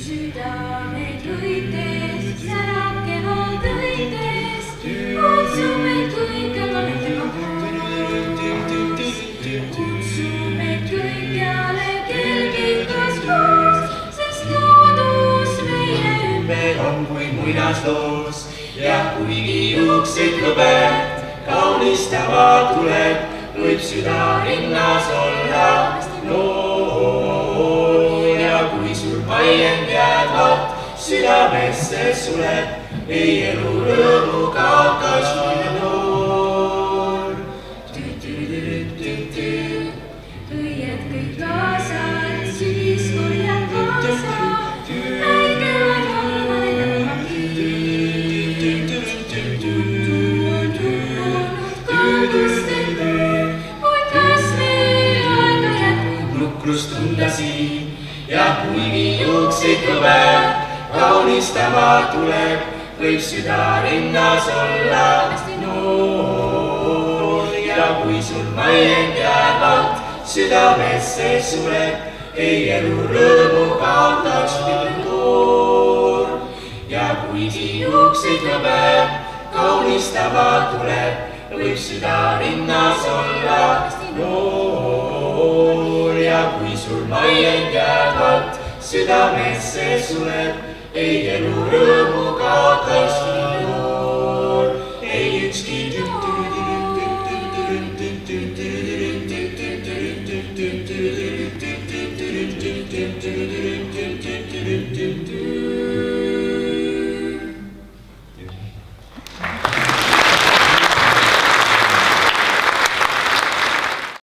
Südameid võites, särab kevad õites, kutsub meid kõikjale kelgikas koos, sest loodus meie ümber on kui muinasloos. Ja kuigi juuksed lõbed kaunistavad tuleb, võib süda rinnas olla noor. Ja kui sul vaiend jäävad südamesse suleb, ei elu rõõmu kaotas noor. Õied kõik kaasad, sügis korjab kaasa, näigevad halvad jällagi. Tuttu on tulnud kaugustel töö, kuid kas meil aega jätkub nukrust tunda siin? Ja kuigi juukseid lõbed kaunistama tuleb, võib süda rinnas olla noor. Ja kui sul vaiend jäävad südamesse suleb, ei elu rõõmu kaotaks noor. Ja kuigi juukseid lõbed kaunistama tuleb, võib süda rinnas olla noor. Ja kui sul vaiend jäävad südamesse suleb, ei elu rõõmu kaotaks